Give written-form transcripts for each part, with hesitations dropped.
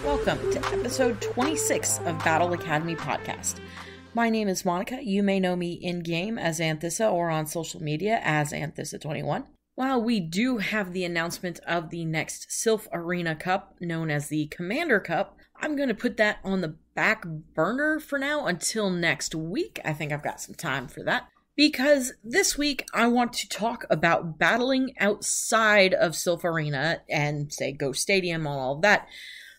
Welcome to episode 26 of Battle Academy Podcast. My name is Monica. You may know me in-game as Anthissa or on social media as Anthissa21. While we do have the announcement of the next Silph Arena Cup, known as the Commander Cup, I'm going to put that on the back burner for now until next week. I think I've got some time for that. Because this week I want to talk about battling outside of Silph Arena and, say, Go Stadium and all of that.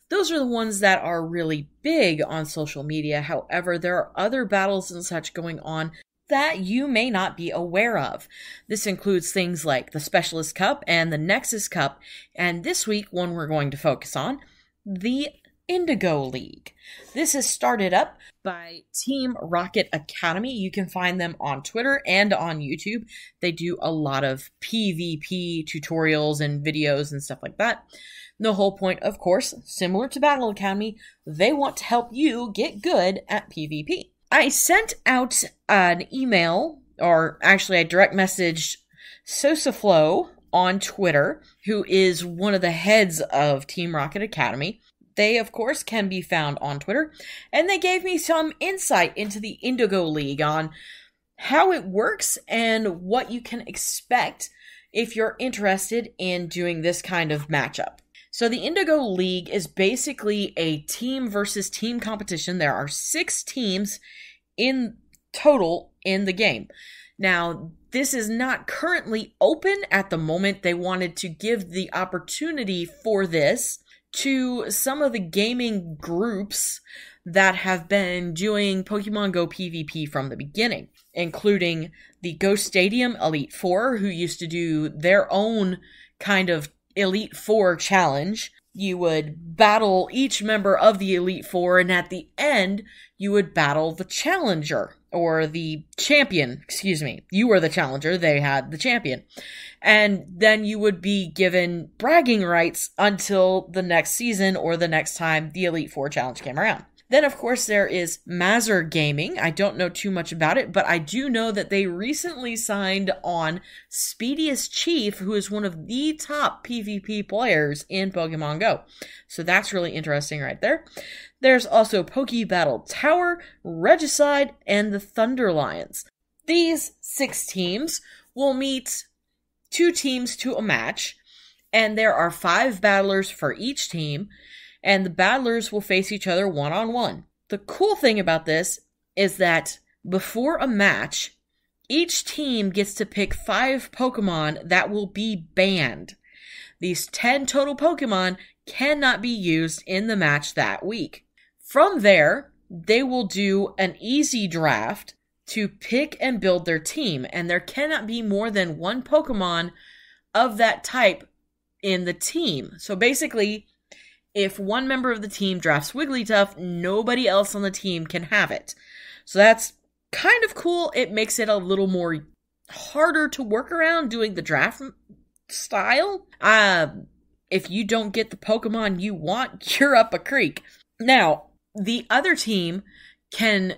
Those are the ones that are really big on social media. However, there are other battles and such going on that you may not be aware of. This includes things like the Specialist Cup and the Nexus Cup. And this week, one we're going to focus on, the Indigo League. This is started up by Team Rocket Academy. You can find them on Twitter and on YouTube. They do a lot of PvP tutorials and videos and stuff like that. The whole point, of course, similar to Battle Academy, they want to help you get good at PvP. I sent out an email, or actually I direct messaged Sosaflow on Twitter, who is one of the heads of Team Rocket Academy. They, of course, can be found on Twitter, and they gave me some insight into the Indigo League on how it works and what you can expect if you're interested in doing this kind of matchup. So the Indigo League is basically a team versus team competition. There are 6 teams in total in the game. Now, this is not currently open at the moment. They wanted to give the opportunity for this to some of the gaming groups that have been doing Pokemon Go PvP from the beginning, including the Go Stadium Elite Four, who used to do their own kind of Elite Four challenge. You would battle each member of the Elite Four, and at the end, you would battle the challenger, or the champion, excuse me. You were the challenger, they had the champion. And then you would be given bragging rights until the next season or the next time the Elite Four challenge came around. Then, of course, there is Mazur Gaming. I don't know too much about it, but I do know that they recently signed on Speediest Chief, who is one of the top PvP players in Pokemon Go. So that's really interesting right there. There's also Pokebattle Tower, Regicide, and the Thunder Lions. These 6 teams will meet 2 teams to a match, and there are 5 battlers for each team, and the battlers will face each other one-on-one. The cool thing about this is that before a match, each team gets to pick 5 Pokemon that will be banned. These 10 total Pokemon cannot be used in the match that week. From there, they will do an easy draft to pick and build their team, and there cannot be more than 1 Pokemon of that type in the team. So basically, if one member of the team drafts Wigglytuff, nobody else on the team can have it. So that's kind of cool. It makes it a little more harder to work around doing the draft style. If you don't get the Pokemon you want, you're up a creek. Now, the other team can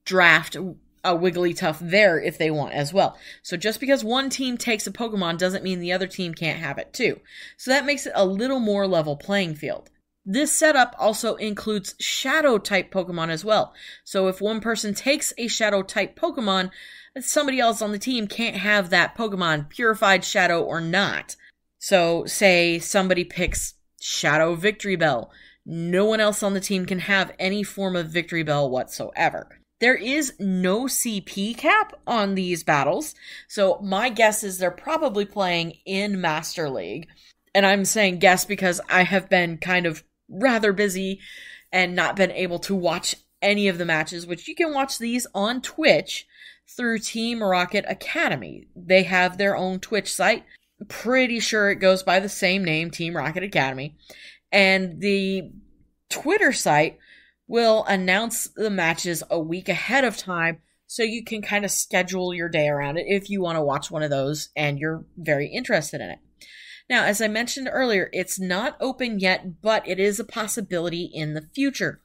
draft a Wigglytuff there if they want as well. So just because one team takes a Pokemon doesn't mean the other team can't have it too. So that makes it a little more level playing field. This setup also includes Shadow-type Pokemon as well. So if one person takes a Shadow-type Pokemon, somebody else on the team can't have that Pokemon, Purified Shadow or not. So say somebody picks Shadow Victory Bell. No one else on the team can have any form of Victory Bell whatsoever. There is no CP cap on these battles, so my guess is they're probably playing in Master League. And I'm saying guess because I have been kind of rather busy and not been able to watch any of the matches, which you can watch these on Twitch through Team Rocket Academy. They have their own Twitch site. Pretty sure it goes by the same name, Team Rocket Academy. And the Twitter site will announce the matches a week ahead of time, so you can kind of schedule your day around it if you want to watch one of those and you're very interested in it. Now, as I mentioned earlier, it's not open yet, but it is a possibility in the future.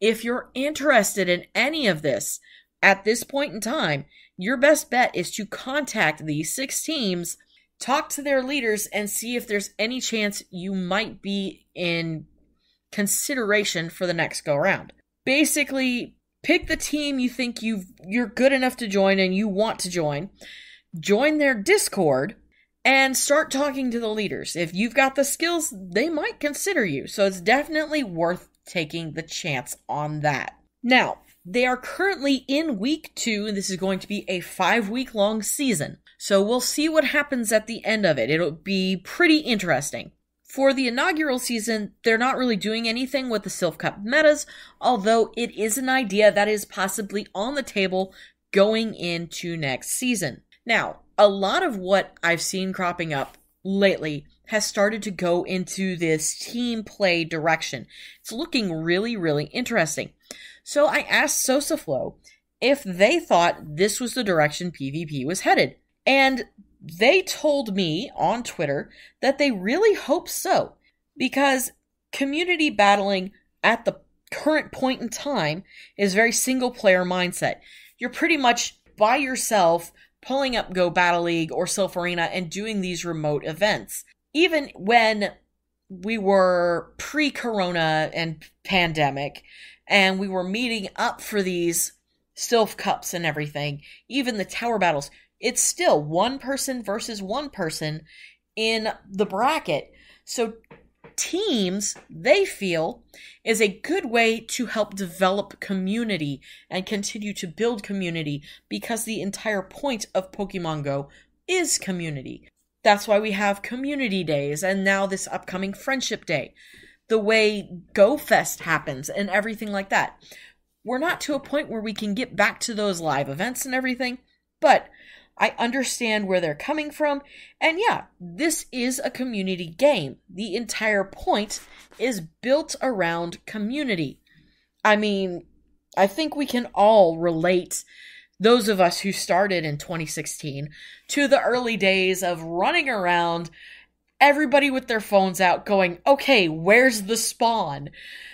If you're interested in any of this, at this point in time, your best bet is to contact these 6 teams, talk to their leaders, and see if there's any chance you might be in consideration for the next go around. Basically, pick the team you think you're good enough to join and you want to join their Discord, and start talking to the leaders. If you've got the skills, they might consider you. So it's definitely worth taking the chance on that. Now, they are currently in week 2, and this is going to be a 5-week long season. So we'll see what happens at the end of it. It'll be pretty interesting. For the inaugural season, they're not really doing anything with the Silph Cup metas, although it is an idea that is possibly on the table going into next season. Now, a lot of what I've seen cropping up lately has started to go into this team play direction. It's looking really, really interesting. So I asked Sosaflow if they thought this was the direction PvP was headed. And they told me on Twitter that they really hope so, because community battling at the current point in time is very single player mindset. You're pretty much by yourself pulling up Go Battle League or Silph Arena and doing these remote events. Even when we were pre-corona and pandemic, and we were meeting up for these Silph Cups and everything, even the tower battles, it's still one person versus one person in the bracket. So teams, they feel, is a good way to help develop community and continue to build community, because the entire point of Pokemon Go is community. That's why we have community days, and now this upcoming Friendship Day. The way Go Fest happens and everything like that. We're not to a point where we can get back to those live events and everything, but I understand where they're coming from, and yeah, this is a community game. The entire point is built around community. I mean, I think we can all relate, those of us who started in 2016, to the early days of running around, everybody with their phones out going, okay, where's the spawn?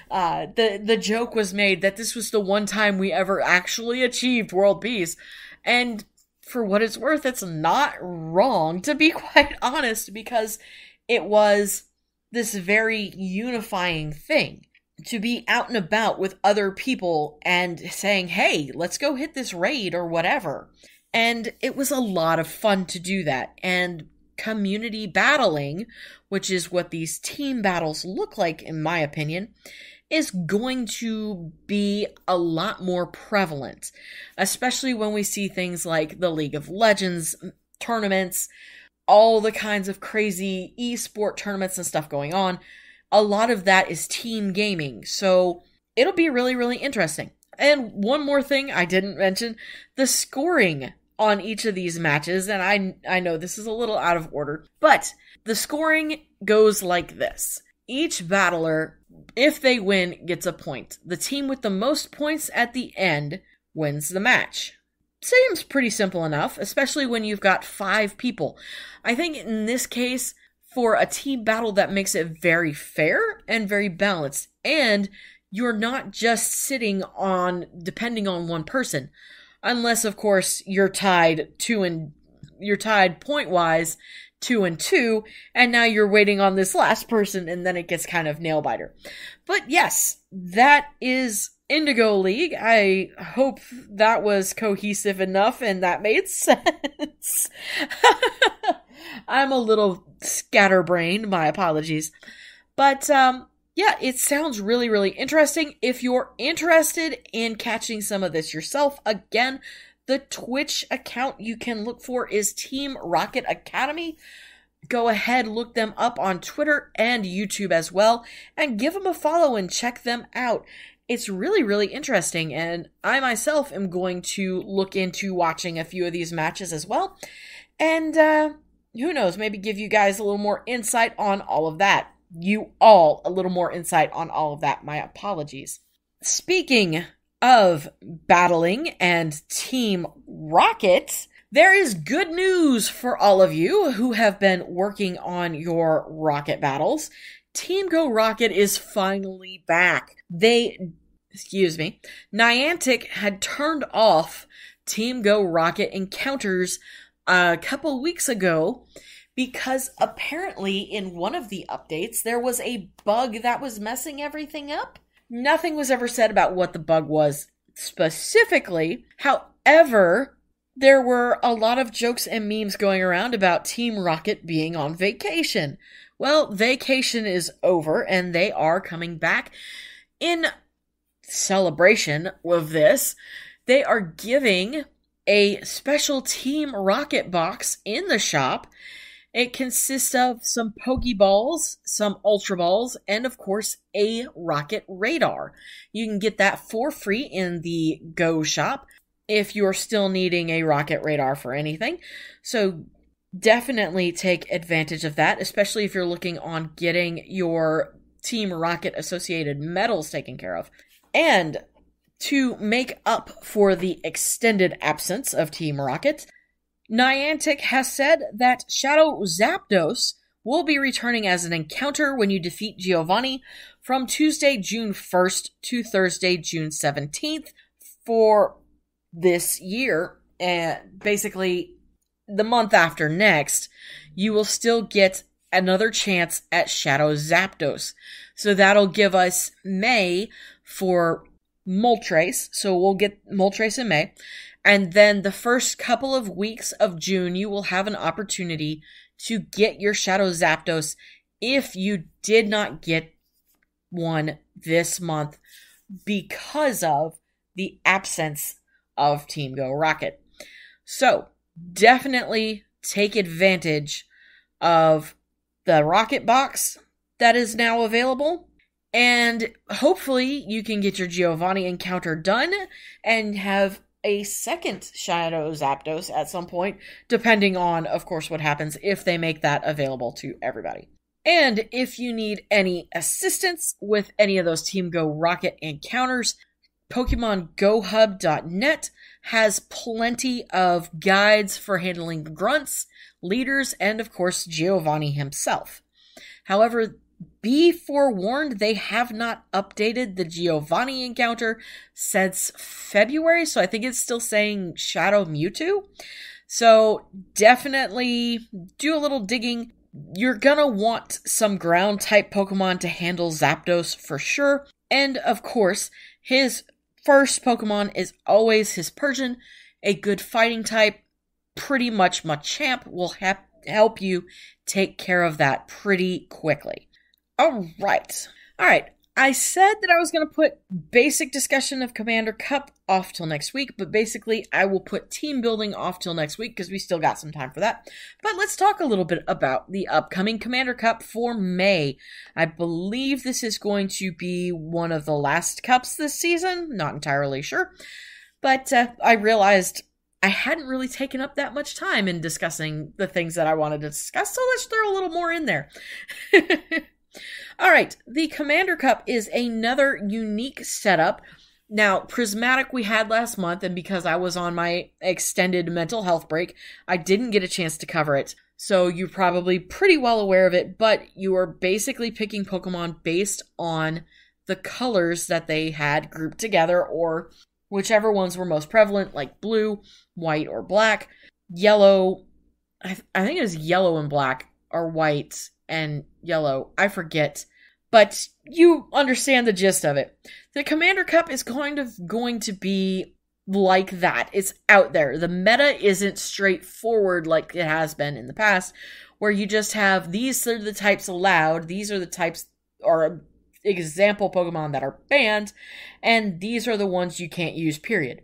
The joke was made that this was the one time we ever actually achieved world peace, and for what it's worth, it's not wrong, to be quite honest, because it was this very unifying thing. To be out and about with other people and saying, hey, let's go hit this raid or whatever. And it was a lot of fun to do that. And community battling, which is what these team battles look like, in my opinion, is going to be a lot more prevalent, especially when we see things like the League of Legends tournaments, all the kinds of crazy esport tournaments and stuff going on. A lot of that is team gaming, so it'll be really, really interesting. And one more thing I didn't mention, the scoring on each of these matches, and I know this is a little out of order, but the scoring goes like this. Each battler, if they win, gets a point. The team with the most points at the end wins the match. Seems pretty simple enough, especially when you've got 5 people. I think in this case, for a team battle, that makes it very fair and very balanced. And you're not just sitting on, depending on one person. Unless, of course, you're tied point-wise 2-2, and now you're waiting on this last person, and then it gets kind of nail-biter. But yes, that is Indigo League. I hope that was cohesive enough and that made sense. I'm a little scatterbrained, my apologies. But, yeah, it sounds really, really interesting. If you're interested in catching some of this yourself, again, the Twitch account you can look for is Team Rocket Academy. Go ahead, look them up on Twitter and YouTube as well, and give them a follow and check them out. It's really, really interesting, and I myself am going to look into watching a few of these matches as well. And, who knows, maybe give you guys a little more insight on all of that. You all a little more insight on all of that. My apologies. Speaking of battling and Team Rocket, there is good news for all of you who have been working on your Rocket battles. Team Go Rocket is finally back. Niantic had turned off Team Go Rocket encounters a couple weeks ago because apparently in one of the updates there was a bug that was messing everything up. Nothing was ever said about what the bug was specifically. However, there were a lot of jokes and memes going around about Team Rocket being on vacation. Well, vacation is over and they are coming back. In celebration of this, they are giving a special Team Rocket box in the shop. It consists of some Pokeballs, some Ultra Balls, and of course a Rocket Radar. You can get that for free in the Go shop if you're still needing a Rocket Radar for anything. So definitely take advantage of that, especially if you're looking on getting your Team Rocket associated medals taken care of. And to make up for the extended absence of Team Rocket, Niantic has said that Shadow Zapdos will be returning as an encounter when you defeat Giovanni from Tuesday, June 1st to Thursday, June 17th for this year. And basically, the month after next, you will still get another chance at Shadow Zapdos. So that'll give us May for Moltres. So we'll get Moltres in May. And then the first couple of weeks of June, you will have an opportunity to get your Shadow Zapdos if you did not get one this month because of the absence of Team Go Rocket. So definitely take advantage of the Rocket Box that is now available. And hopefully you can get your Giovanni encounter done and have a second Shadow Zapdos at some point, depending on, of course, what happens if they make that available to everybody. And if you need any assistance with any of those Team Go Rocket encounters, PokemonGoHub.net has plenty of guides for handling grunts, leaders, and of course Giovanni himself. However, be forewarned, they have not updated the Giovanni encounter since February, so I think it's still saying Shadow Mewtwo. So definitely do a little digging. You're gonna want some ground type Pokemon to handle Zapdos for sure. And of course, his first Pokemon is always his Persian. A good fighting type, pretty much Machamp, will help you take care of that pretty quickly. Alright. I said that I was going to put basic discussion of Commander Cup off till next week, but basically I will put team building off till next week because we still got some time for that. But let's talk a little bit about the upcoming Commander Cup for May. I believe this is going to be one of the last cups this season. Not entirely sure. But I realized I hadn't really taken up that much time in discussing the things that I wanted to discuss, so let's throw a little more in there. Alright, the Commander Cup is another unique setup. Now, Prismatic we had last month, and because I was on my extended mental health break, I didn't get a chance to cover it. So you're probably pretty well aware of it, but you are basically picking Pokemon based on the colors that they had grouped together, or whichever ones were most prevalent, like blue, white, or black. Yellow, I think it was yellow and black, or white and yellow. I forget. But you understand the gist of it. The Commander Cup is going to be like that. It's out there. The meta isn't straightforward like it has been in the past, where you just have these are the types allowed, these are the types or example Pokemon that are banned, and these are the ones you can't use, period.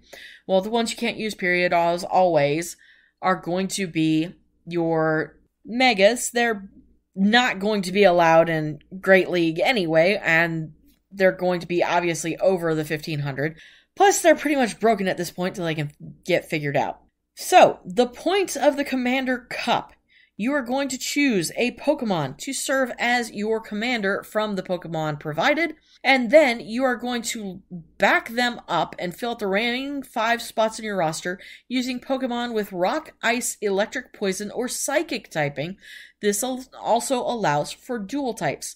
Well, the ones you can't use, period, as always, are going to be your Megas. They're not going to be allowed in Great League anyway, and they're going to be obviously over the 1500. Plus, they're pretty much broken at this point till they can get figured out. So, the point of the Commander Cup. You are going to choose a Pokemon to serve as your commander from the Pokemon provided, and then you are going to back them up and fill out the remaining 5 spots in your roster using Pokemon with Rock, Ice, Electric, Poison, or Psychic typing. This also allows for dual types.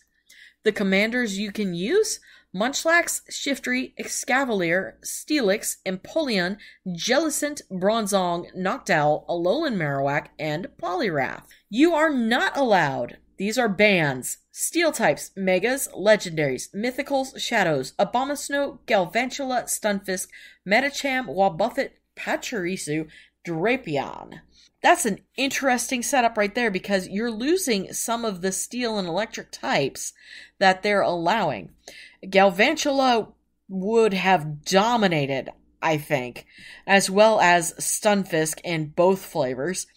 The commanders you can use: Munchlax, Shiftry, Excavalier, Steelix, Empoleon, Jellicent, Bronzong, Noctowl, Alolan Marowak, and Poliwrath. You are not allowed. These are bans. Steel types, Megas, Legendaries, Mythicals, Shadows, Abomasnow, Galvantula, Stunfisk, Medicham, Wobbuffet, Pachirisu, Drapion. That's an interesting setup right there because you're losing some of the steel and electric types that they're allowing. Galvantula would have dominated, I think, as well as Stunfisk in both flavors.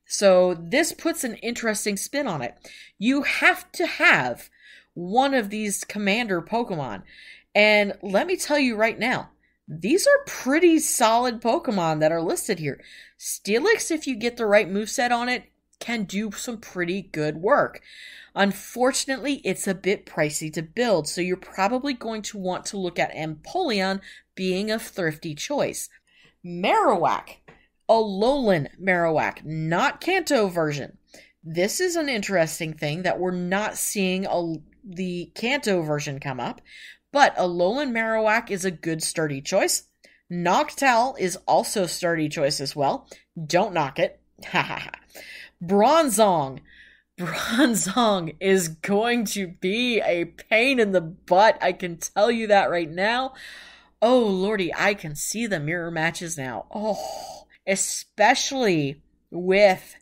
So this puts an interesting spin on it. You have to have one of these commander Pokemon. And let me tell you right now, these are pretty solid Pokemon that are listed here. Steelix, if you get the right moveset on it, can do some pretty good work. Unfortunately, it's a bit pricey to build, so you're probably going to want to look at Empoleon being a thrifty choice. Marowak, Alolan Marowak, not Kanto version. This is an interesting thing that we're not seeing the Kanto version come up, but Alolan Marowak is a good sturdy choice. Noctowl is also a sturdy choice as well. Don't knock it. Bronzong. Bronzong is going to be a pain in the butt. I can tell you that right now. Oh, lordy, I can see the mirror matches now. Oh, especially with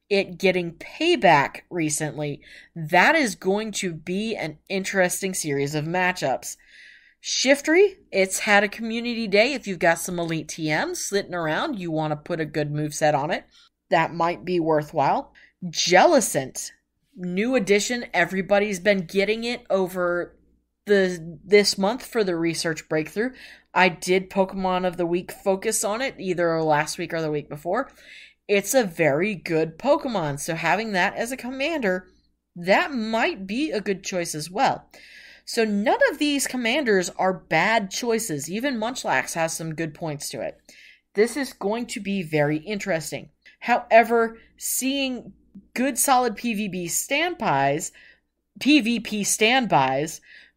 it getting payback recently. That is going to be an interesting series of matchups. Shiftry, it's had a community day. If you've got some elite TMs sitting around, you want to put a good moveset on it. That might be worthwhile. Jellicent, new addition. Everybody's been getting it over this month for the research breakthrough. I did Pokemon of the Week focus on it, either last week or the week before. It's a very good Pokemon, so having that as a commander, that might be a good choice as well. So none of these commanders are bad choices. Even Munchlax has some good points to it. This is going to be very interesting. However, seeing good solid PvP standbys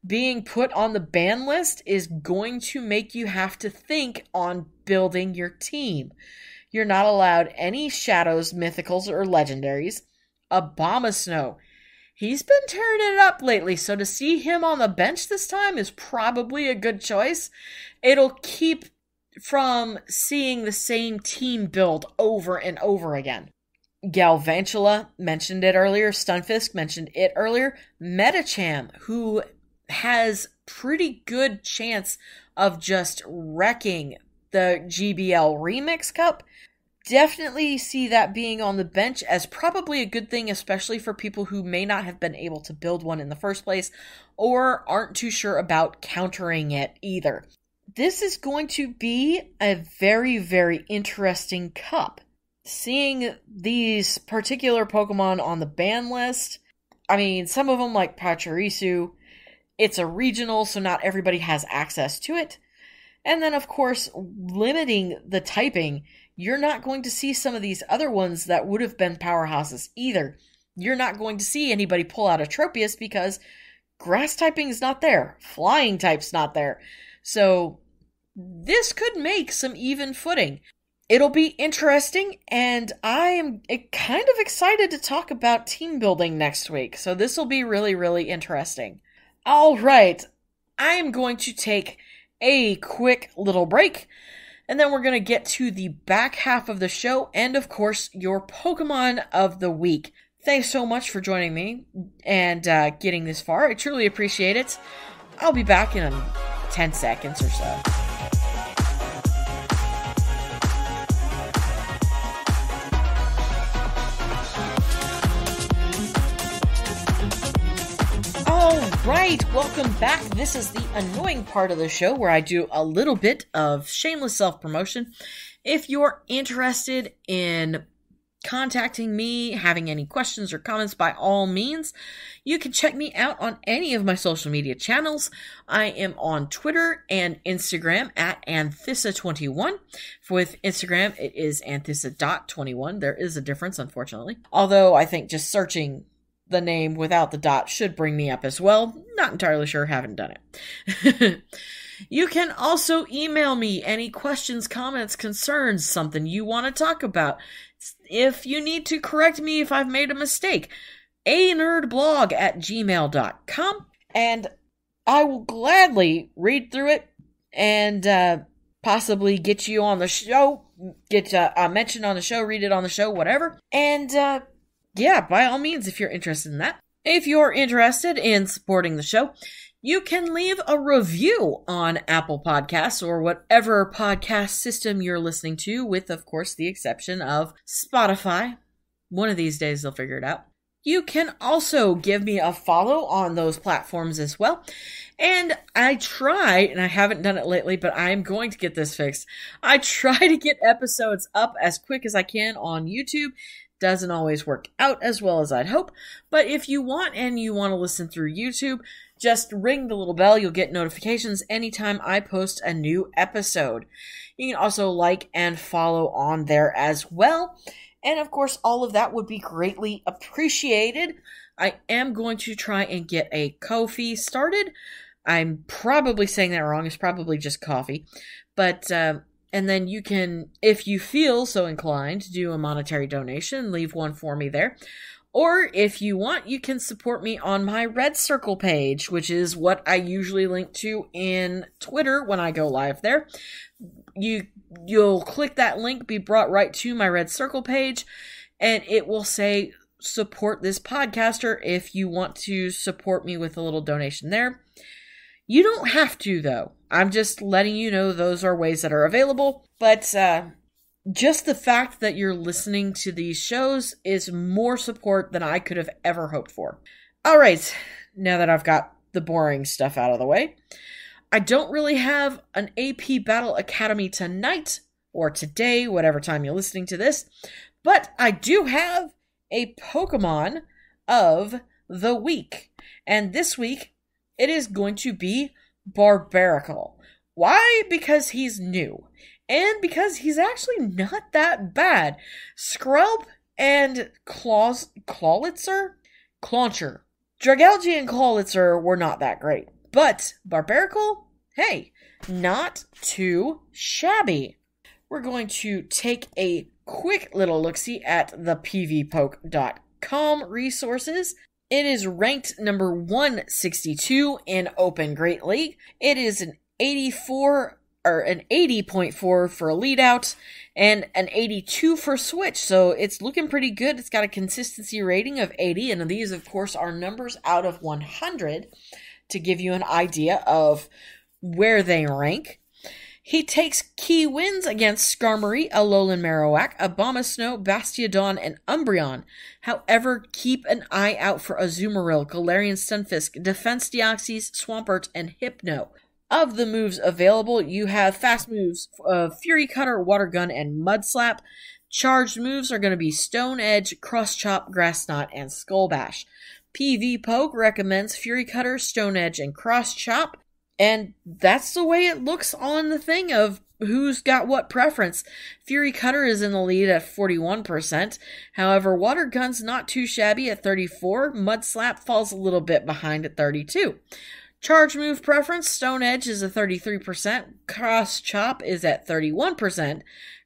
being put on the ban list is going to make you have to think on building your team. You're not allowed any Shadows, Mythicals, or Legendaries. Abomasnow. He's been tearing it up lately, so to see him on the bench this time is probably a good choice. It'll keep from seeing the same team build over and over again. Galvantula, mentioned it earlier. Stunfisk, mentioned it earlier. Medicham, who has pretty good chance of just wrecking the GBL Remix Cup. Definitely see that being on the bench as probably a good thing, especially for people who may not have been able to build one in the first place or aren't too sure about countering it either. This is going to be a very, very interesting cup. Seeing these particular Pokemon on the ban list, I mean, some of them like Pachirisu, it's a regional, so not everybody has access to it. And then, of course, limiting the typing, you're not going to see some of these other ones that would have been powerhouses either. You're not going to see anybody pull out a Tropius because grass typing is not there. Flying type's not there. So this could make some even footing. It'll be interesting, and I am kind of excited to talk about team building next week. So this will be really, really interesting. All right, I am going to take a quick little break, and then we're going to get to the back half of the show and, of course, your Pokemon of the Week. Thanks so much for joining me and getting this far. I truly appreciate it. I'll be back in 10 seconds or so. Alright, welcome back. This is the annoying part of the show where I do a little bit of shameless self-promotion. If you're interested in contacting me, having any questions or comments, by all means, you can check me out on any of my social media channels. I am on Twitter and Instagram at Anthissa21. With Instagram, it is Anthissa.21. There is a difference, unfortunately. Although I think just searching the name without the dot should bring me up as well. Not entirely sure, haven't done it. You can also email me any questions, comments, concerns, something you want to talk about. If you need to correct me if I've made a mistake, anerdblog@gmail.com, and I will gladly read through it and possibly get you on the show, get mentioned on the show, read it on the show, whatever. And yeah, by all means, if you're interested in that. If you're interested in supporting the show, you can leave a review on Apple Podcasts or whatever podcast system you're listening to, with, of course, the exception of Spotify. One of these days they'll figure it out. You can also give me a follow on those platforms as well. And I try, and I haven't done it lately, but I'm going to get this fixed. I try to get episodes up as quick as I can on YouTube. Doesn't always work out as well as I'd hope. But if you want and you want to listen through YouTube, just ring the little bell. You'll get notifications anytime I post a new episode. You can also like and follow on there as well. And of course, all of that would be greatly appreciated. I am going to try and get a Ko-fi started. I'm probably saying that wrong. It's probably just coffee. But, and then you can, if you feel so inclined, do a monetary donation. Leave one for me there. Or if you want, you can support me on my Red Circle page, which is what I usually link to in Twitter when I go live there. You'll click that link, be brought right to my Red Circle page, and it will say support this podcaster if you want to support me with a little donation there. You don't have to, though. I'm just letting you know those are ways that are available. But just the fact that you're listening to these shows is more support than I could have ever hoped for. All right, now that I've got the boring stuff out of the way, I don't really have an AP Battle Academy tonight, or today, whatever time you're listening to this, but I do have a Pokemon of the week. And this week, it is going to be Barbaracle. Why? Because he's new. And because he's actually not that bad. Scrub and Clawitzer? Clauncher. Dragalge and Clawitzer were not that great. But Barbaracle, hey, not too shabby. We're going to take a quick little look-see at the pvpoke.com resources. It is ranked number 162 in Open Great League. It is an 80.4 for a lead out and an 82 for switch. So it's looking pretty good. It's got a consistency rating of 80. And these, of course, are numbers out of 100 to give you an idea of where they rank. He takes key wins against Skarmory, Alolan Marowak, Abomasnow, Bastiodon, and Umbreon. However, keep an eye out for Azumarill, Galarian Stunfisk, Defense Deoxys, Swampert, and Hypno. Of the moves available, you have fast moves of Fury Cutter, Water Gun, and Mud Slap. Charged moves are going to be Stone Edge, Cross Chop, Grass Knot, and Skull Bash. PV Poke recommends Fury Cutter, Stone Edge, and Cross Chop. And that's the way it looks on the thing of who's got what preference. Fury Cutter is in the lead at 41%. However, Water Gun's not too shabby at 34%. Mud Slap falls a little bit behind at 32%. Charge move preference, Stone Edge is at 33%. Cross Chop is at 31%.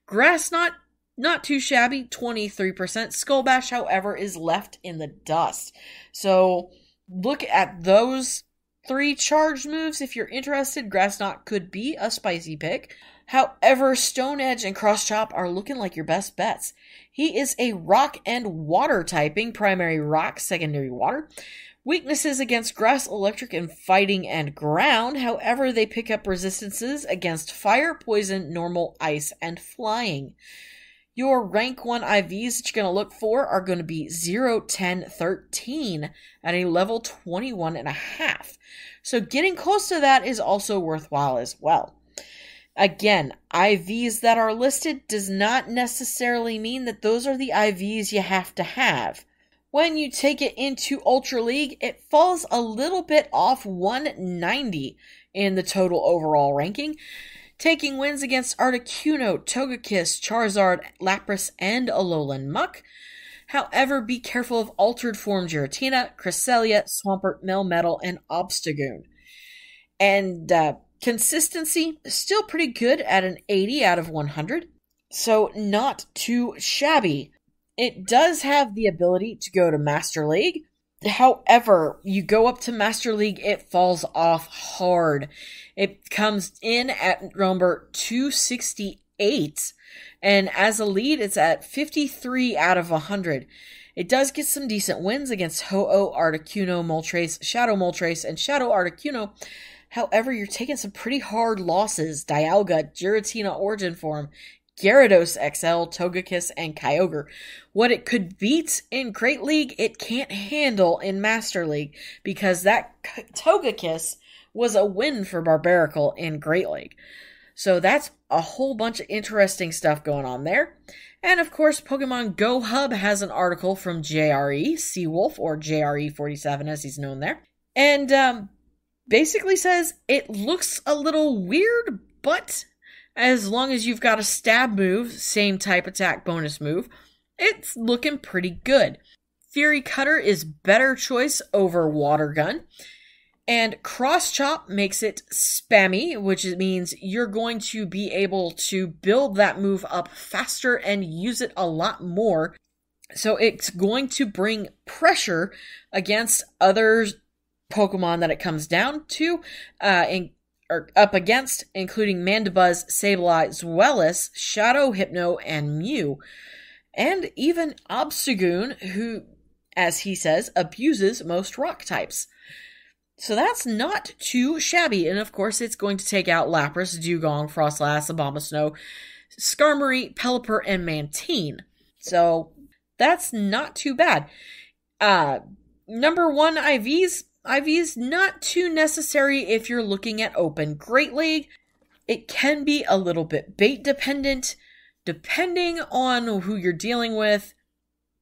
Grass Knot, not too shabby, 23%. Skull Bash, however, is left in the dust. So look at those 3 charged moves if you're interested. Grass Knot could be a spicy pick. However, Stone Edge and Cross Chop are looking like your best bets. He is a rock and water typing, primary rock, secondary water. Weaknesses against grass, electric, and fighting and ground. However, they pick up resistances against fire, poison, normal, ice, and flying. Your rank 1 IVs that you're going to look for are going to be 0, 10, 13 at a level 21.5. So getting close to that is also worthwhile as well. Again, IVs that are listed does not necessarily mean that those are the IVs you have to have. When you take it into Ultra League, it falls a little bit off 190 in the total overall ranking. Taking wins against Articuno, Togekiss, Charizard, Lapras, and Alolan Muck. However, be careful of altered form Giratina, Cresselia, Swampert, Melmetal, and Obstagoon. And consistency, still pretty good at an 80 out of 100. So not too shabby. It does have the ability to go to Master League. However, you go up to Master League, it falls off hard. It comes in at number 268, and as a lead, it's at 53 out of 100. It does get some decent wins against Ho-Oh, Articuno, Moltres, Shadow Moltres, and Shadow Articuno. However, you're taking some pretty hard losses. Dialga, Giratina Origin Form, Gyarados XL, Togekiss, and Kyogre. What it could beat in Great League, it can't handle in Master League, because that Togekiss was a win for Barbaracle in Great League. So that's a whole bunch of interesting stuff going on there. And of course, PokemonGO Hub has an article from JRE, Seawolf, or JRE47 as he's known there. And basically says, it looks a little weird, but as long as you've got a stab move, same type attack bonus move, it's looking pretty good. Fury Cutter is better choice over Water Gun. And Cross Chop makes it spammy, which means you're going to be able to build that move up faster and use it a lot more. So it's going to bring pressure against other Pokemon that it comes down to, or up against, including Mandibuzz, Sableye, Zweilous, Shadow Hypno, and Mew. And even Obstagoon, who, as he says, abuses most rock types. So that's not too shabby, and of course it's going to take out Lapras, Dugong, Frostlass, Abomasnow, Skarmory, Pelipper, and Mantine. So that's not too bad. Number 1, IVs. IVs not too necessary if you're looking at Open Great League. It can be a little bit bait dependent, depending on who you're dealing with.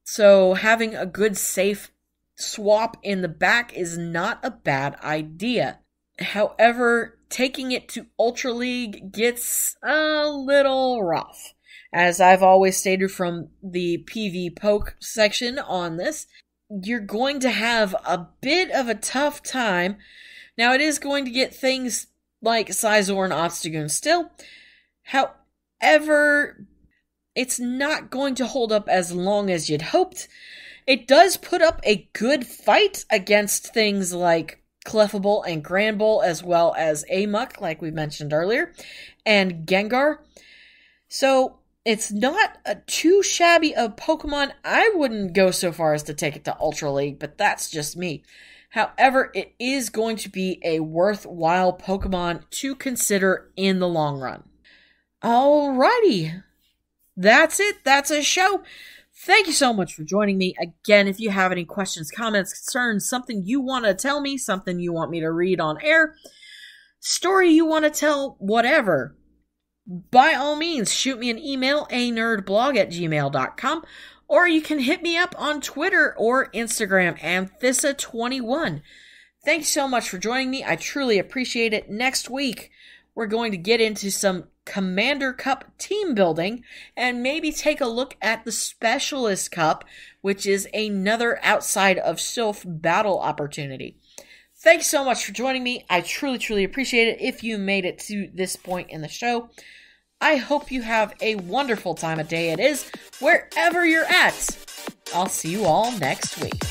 So having a good safe swap in the back is not a bad idea. However, taking it to Ultra League gets a little rough. As I've always stated from the PV Poke section on this, you're going to have a bit of a tough time. Now, it is going to get things like Scizor and Obstagoon still. However, it's not going to hold up as long as you'd hoped. It does put up a good fight against things like Clefable and Granbull, as well as Amok, like we mentioned earlier, and Gengar. So it's not a too shabby of Pokemon. I wouldn't go so far as to take it to Ultra League, but that's just me. However, it is going to be a worthwhile Pokemon to consider in the long run. Alrighty. That's it. That's a show. Thank you so much for joining me. Again, if you have any questions, comments, concerns, something you want to tell me, something you want me to read on air, story you want to tell, whatever, by all means, shoot me an email, anerdblog@gmail.com, or you can hit me up on Twitter or Instagram, Anthissa21. Thank you so much for joining me. I truly appreciate it. Next week, we're going to get into some Commander Cup team building and maybe take a look at the Specialist Cup, which is another outside of Silph battle opportunity. Thanks so much for joining me. I truly, truly appreciate it if you made it to this point in the show. I hope you have a wonderful time of day it is, wherever you're at. I'll see you all next week.